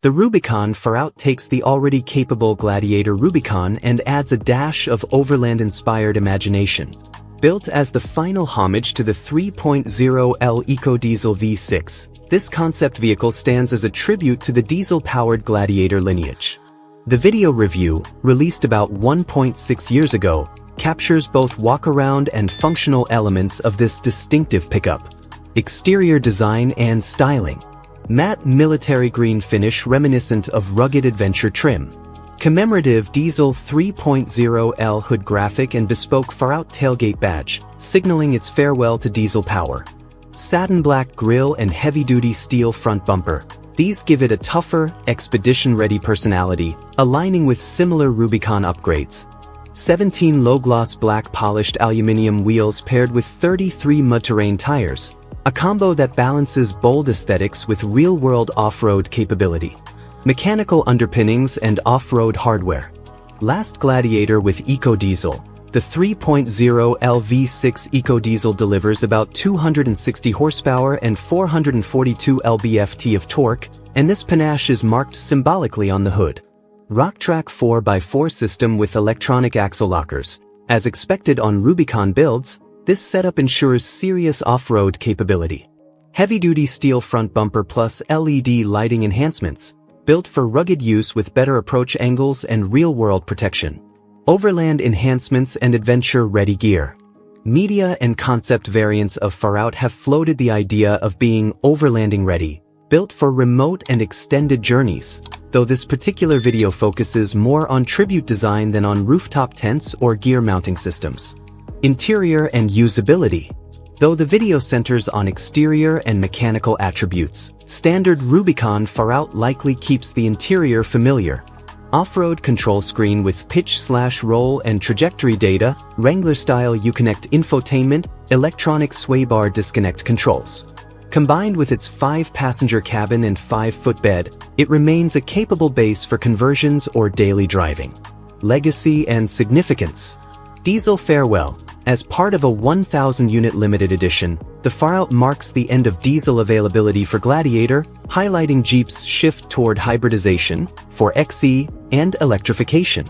The Rubicon Farout takes the already capable Gladiator Rubicon and adds a dash of overland-inspired imagination. Built as the final homage to the 3.0L EcoDiesel V6, this concept vehicle stands as a tribute to the diesel-powered Gladiator lineage. The video review, released about 1.6 years ago, captures both walk-around and functional elements of this distinctive pickup. Exterior design and styling. Matte military green finish reminiscent of rugged adventure trim. Commemorative Diesel 3.0L hood graphic and bespoke Farout tailgate badge, signaling its farewell to diesel power. Satin black grille and heavy-duty steel front bumper. These give it a tougher, expedition-ready personality, aligning with similar Rubicon upgrades. 17 low-gloss black polished aluminum wheels paired with 33 mud-terrain tires, a combo that balances bold aesthetics with real-world off-road capability. Mechanical underpinnings and off-road hardware. Last Gladiator with EcoDiesel, the 3.0L V6 EcoDiesel delivers about 260 horsepower and 442 lb-ft of torque, and this panache is marked symbolically on the hood. Rocktrack 4x4 system with electronic axle lockers. As expected on Rubicon builds, this setup ensures serious off-road capability. Heavy-duty steel front bumper plus LED lighting enhancements, built for rugged use with better approach angles and real-world protection. Overland enhancements and adventure-ready gear. Media and concept variants of Farout have floated the idea of being overlanding ready, built for remote and extended journeys, though this particular video focuses more on tribute design than on rooftop tents or gear mounting systems. Interior and usability. Though the video centers on exterior and mechanical attributes, standard Rubicon Farout likely keeps the interior familiar. Off-road control screen with pitch/roll and trajectory data, Wrangler-style Uconnect infotainment, electronic sway bar disconnect controls. Combined with its 5-passenger cabin and 5-foot bed, it remains a capable base for conversions or daily driving. Legacy and significance. Diesel farewell. As part of a 1,000-unit limited edition, the Farout marks the end of diesel availability for Gladiator, highlighting Jeep's shift toward hybridization, for XE, and electrification.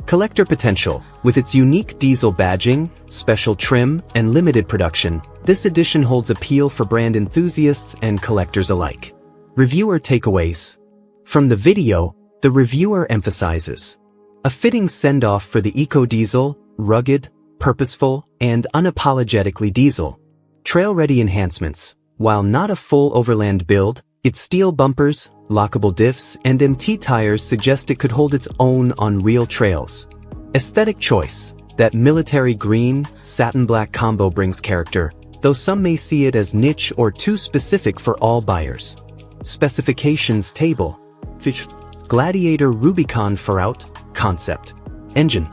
Collector potential. With its unique diesel badging, special trim, and limited production, this edition holds appeal for brand enthusiasts and collectors alike. Reviewer takeaways. From the video, the reviewer emphasizes a fitting send-off for the EcoDiesel, rugged, purposeful, and unapologetically diesel. Trail-ready enhancements. While not a full overland build, its steel bumpers, lockable diffs, and MT tires suggest it could hold its own on real trails. Aesthetic choice. That military green, satin black combo brings character, though some may see it as niche or too specific for all buyers. Specifications table. Gladiator Rubicon Farout Concept. Engine.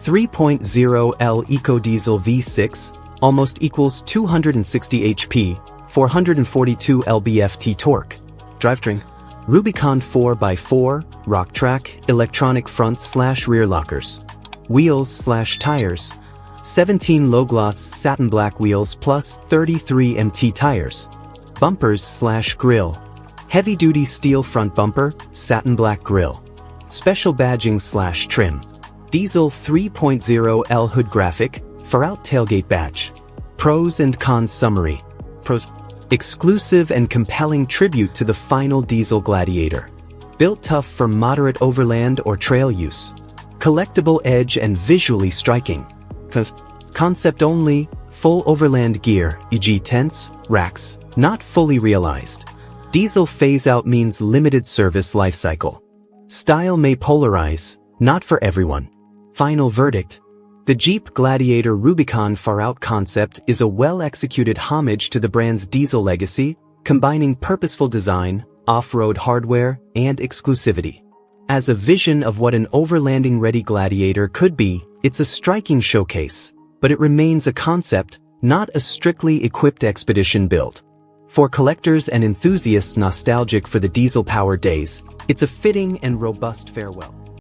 3.0L EcoDiesel V6, almost equals 260 HP, 442 lb-ft torque. Drivetrain. Rubicon 4x4, Rocktrack, electronic front/rear lockers. Wheels/tires. 17 low-gloss satin black wheels plus 33 MT tires. Bumpers/grille. Heavy-duty steel front bumper, satin black grille. Special badging/trim. Diesel 3.0L hood graphic, Farout tailgate badge. Pros and cons summary. Pros. Exclusive and compelling tribute to the final diesel Gladiator. Built tough for moderate overland or trail use. Collectible edge and visually striking. Concept only, full overland gear, e.g. tents, racks, not fully realized. Diesel phase-out means limited service lifecycle. Style may polarize, not for everyone. Final verdict. The Jeep Gladiator Rubicon Farout concept is a well-executed homage to the brand's diesel legacy, combining purposeful design, off-road hardware, and exclusivity. As a vision of what an overlanding-ready Gladiator could be, it's a striking showcase, but it remains a concept, not a strictly equipped expedition build. For collectors and enthusiasts nostalgic for the diesel-powered days, it's a fitting and robust farewell.